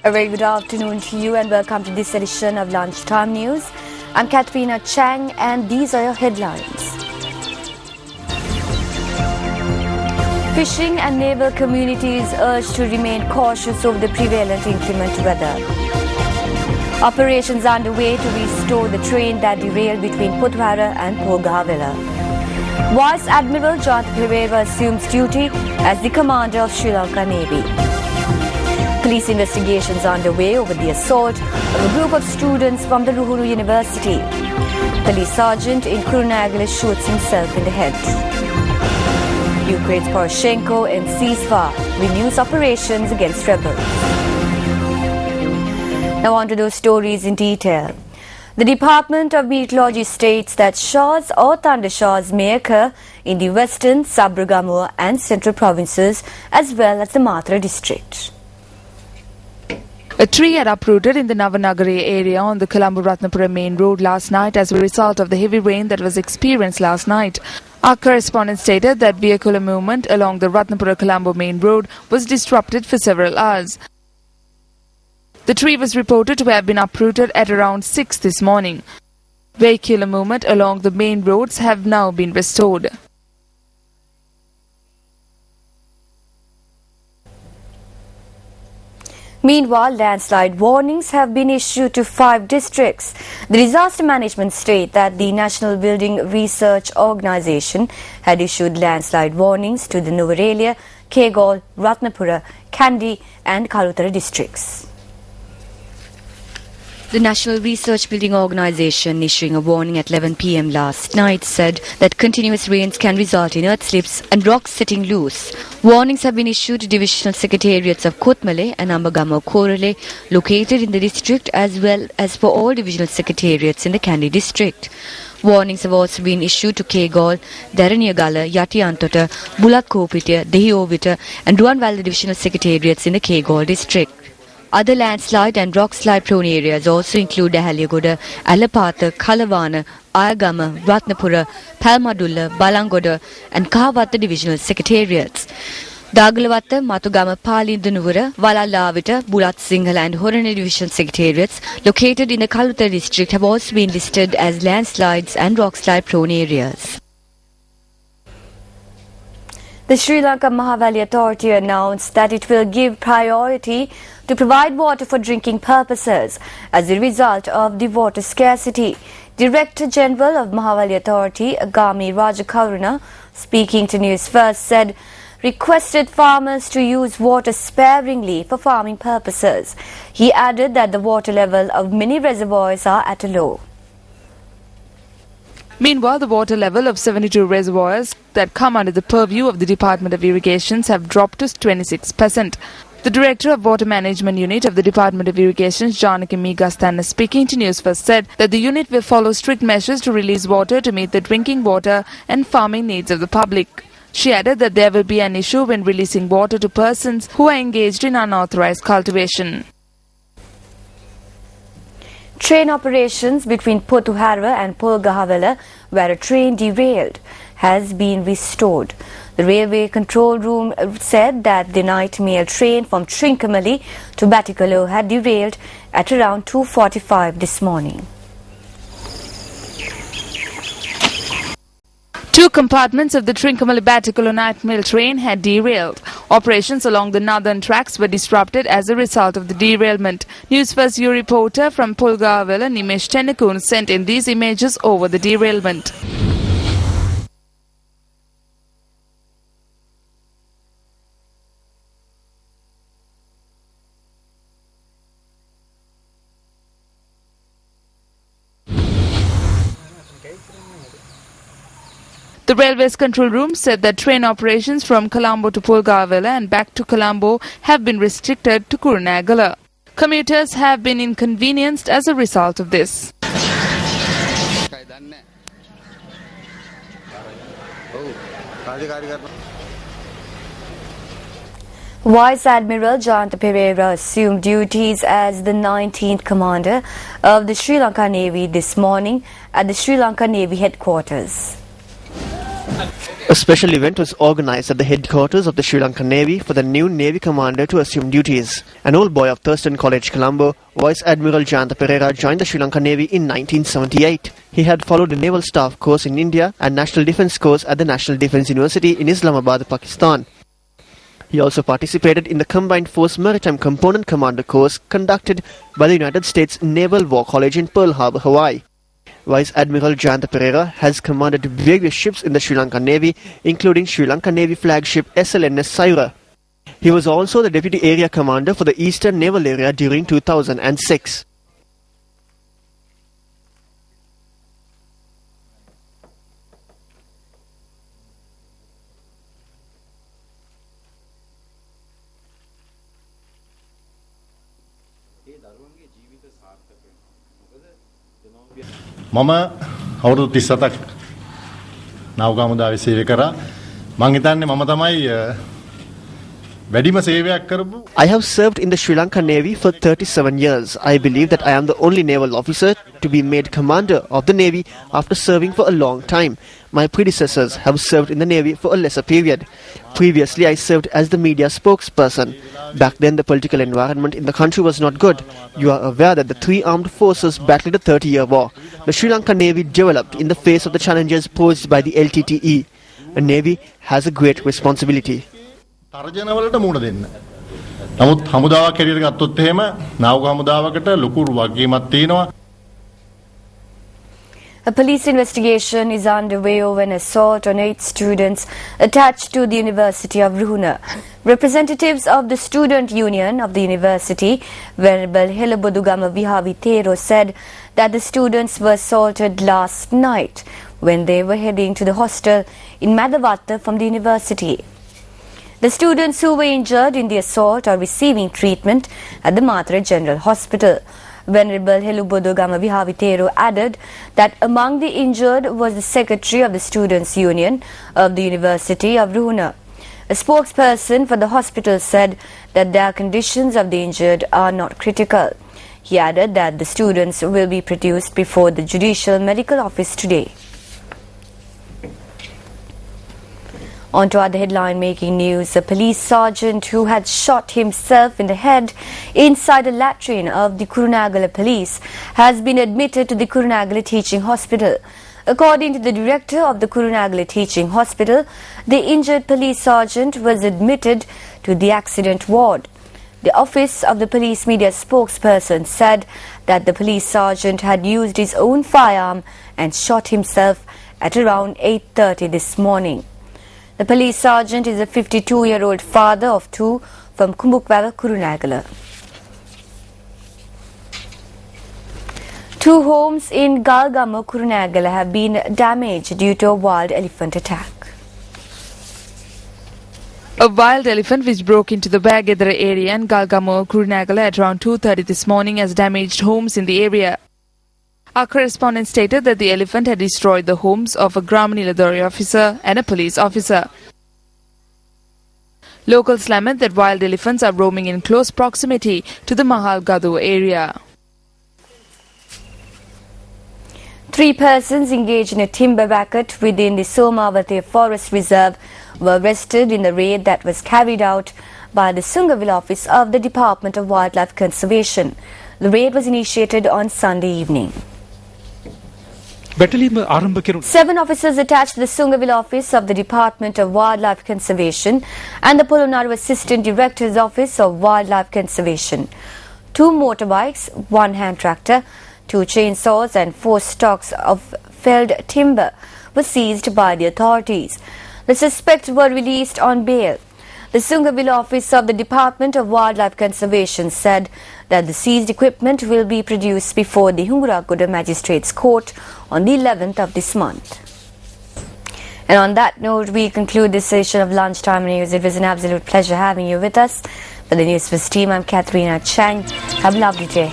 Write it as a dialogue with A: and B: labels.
A: A very good afternoon to you and welcome to this edition of Lunchtime News. I'm Katrina Chang and these are your headlines. Fishing and naval communities urged to remain cautious over the prevalent inclement weather. Operations underway to restore the train that derailed between Putwara and Pulgavilla. Vice Admiral John Pereira assumes duty as the commander of Sri Lanka Navy. Police investigations are underway over the assault of a group of students from the Ruhuru University. Police sergeant in Kurunagala shoots himself in the head. Ukraine's Poroshenko and ceasefire renews operations against rebels. Now on to those stories in detail. The Department of Meteorology states that showers or thundershowers may occur in the western, Sabaragamuwa and central provinces as well as the Mathura district.
B: A tree had uprooted in the Navanagari area on the Colombo-Ratnapura main road last night as a result of the heavy rain that was experienced last night. Our correspondent stated that vehicular movement along the Ratnapura-Colombo main road was disrupted for several hours. The tree was reported to have been uprooted at around 6 this morning. Vehicular movement along the main roads have now been restored.
A: Meanwhile, landslide warnings have been issued to 5 districts. The disaster management state that the National Building Research Organisation had issued landslide warnings to the Nuwara, Kegol, Ratnapura, Kandy and Kalutara districts. The National Research Building Organisation, issuing a warning at 11 p.m. last night, said that continuous rains can result in earth slips and rocks setting loose. Warnings have been issued to divisional secretariats of Kotmale and Ambagamo Korale, located in the district, as well as for all divisional secretariats in the Kandy district. Warnings have also been issued to Kegol, Daraniyagala, Yatiyantota, Bulakkopitiya, Dehiyovita and Ruwanwala divisional secretariats in the Kegol district. Other landslide and rockslide prone areas also include Dahaliyagoda, Alapatha, Kalawana, Ayagama, Ratnapura, Palmadulla, Balangoda and Kahavatta divisional secretariats. Dagalavatta, Matugama, Palindanuvara, Valalavita, Bulat Singhal and Horane divisional secretariats located in the Kalutara district have also been listed as landslides and rockslide prone areas. The Sri Lanka Mahawali Authority announced that it will give priority to provide water for drinking purposes as a result of the water scarcity. Director General of Mahawali Authority, Agami Rajakaruna, speaking to Newsfirst, said requested farmers to use water sparingly for farming purposes. He added that the water level of many reservoirs are at a low.
B: Meanwhile, the water level of 72 reservoirs that come under the purview of the Department of Irrigations have dropped to 26%. The Director of Water Management Unit of the Department of Irrigations, Janaki Meghastana, speaking to Newsfirst, said that the unit will follow strict measures to release water to meet the drinking water and farming needs of the public. She added that there will be an issue when releasing water to persons who are engaged in unauthorized cultivation.
A: Train operations between Pothuhara and Pulgavilla, where a train derailed, has been restored. The Railway Control Room said that the night mail train from Trincomalee to Batticaloa had derailed at around 2:45 this morning.
B: 2 compartments of the Trincomalee-Batticaloa night mail train had derailed. Operations along the northern tracks were disrupted as a result of the derailment. Newsfirst U reporter from Pulgavilla, Nimesh Tenakun, sent in these images over the derailment. The Railway's control room said that train operations from Colombo to Pulgavilla and back to Colombo have been restricted to Kurunagala. Commuters have been inconvenienced as a result of this.
A: Vice Admiral John Pereira assumed duties as the 19th Commander of the Sri Lanka Navy this morning at the Sri Lanka Navy headquarters.
C: A special event was organized at the headquarters of the Sri Lankan Navy for the new Navy commander to assume duties. An old boy of Thurston College, Colombo, Vice Admiral Jayantha Pereira joined the Sri Lankan Navy in 1978. He had followed a naval staff course in India and National Defence course at the National Defence University in Islamabad, Pakistan. He also participated in the Combined Force Maritime Component Commander course conducted by the United States Naval War College in Pearl Harbor, Hawaii. Vice Admiral Jayantha Pereira has commanded various ships in the Sri Lankan Navy, including Sri Lankan Navy flagship SLNS Sayura. He was also the Deputy Area Commander for the Eastern Naval Area during 2006.
D: මම අවුරුදු 37ක් නාවික හමුදාවේ සේවය කරා. මං හිතන්නේ මම තමයි වැඩිම සේවයක් කරපු.
C: I have served in the Sri Lankan Navy for 37 years. I believe that I am the only naval officer to be made commander of the Navy after serving for a long time. My predecessors have served in the Navy for a lesser period. Previously, I served as the media spokesperson. Back then, the political environment in the country was not good. You are aware that the three armed forces battled a 30-year war. The Sri Lankan Navy developed in the face of the challenges posed by the LTTE. A Navy has a great responsibility.
D: තර්ජනවලට මුහුණ දෙන්න. නමුත් හමුදාවක් හැටියට ගත්තොත් එහෙම නාවික හමුදාවකට ලොකු වගකීමක් තියෙනවා.
A: A police investigation is underway over an assault on 8 students attached to the University of Ruhuna. Representatives of the Student Union of the University, Venerable Helabodugama Vihavitero, said that the students were assaulted last night when they were heading to the hostel in Madavatta from the university. The students who were injured in the assault are receiving treatment at the Mathura General Hospital. Venerable Helubodogama Vihavitero added that among the injured was the secretary of the Students' Union of the University of Ruhuna. A spokesperson for the hospital said that the conditions of the injured are not critical. He added that the students will be produced before the Judicial Medical Office today. On to other headline-making news. A police sergeant who had shot himself in the head inside a latrine of the Kurunagala police has been admitted to the Kurunagala Teaching Hospital. According to the director of the Kurunagala Teaching Hospital, the injured police sergeant was admitted to the accident ward. The office of the police media spokesperson said that the police sergeant had used his own firearm and shot himself at around 8:30 this morning. The police sergeant is a 52-year-old father of two from Kumbukwawa, Kurunagala. Two homes in Galgama, Kurunagala have been damaged due to a wild elephant attack.
B: A wild elephant which broke into the Bagedra area in Galgama, Kurunagala at around 2:30 this morning has damaged homes in the area. Our correspondent stated that the elephant had destroyed the homes of a Gramaniladori officer and a police officer. Locals lament that wild elephants are roaming in close proximity to the Mahal Gadu area.
A: 3 persons engaged in a timber racket within the Somavati Forest Reserve were arrested in the raid that was carried out by the Sungaville office of the Department of Wildlife Conservation. The raid was initiated on Sunday evening. 7 officers attached to the Sungaville office of the Department of Wildlife Conservation and the Polonaru Assistant Director's Office of Wildlife Conservation. 2 motorbikes, 1 hand tractor, 2 chainsaws and 4 stalks of felled timber were seized by the authorities. The suspects were released on bail. The Sungaville office of the Department of Wildlife Conservation said that the seized equipment will be produced before the Hunguragoda Magistrates Court on the 11th of this month. And on that note, we conclude this session of Lunchtime News. It was an absolute pleasure having you with us. For the Newsfirst team, I'm Katharina Chang. Have a lovely day.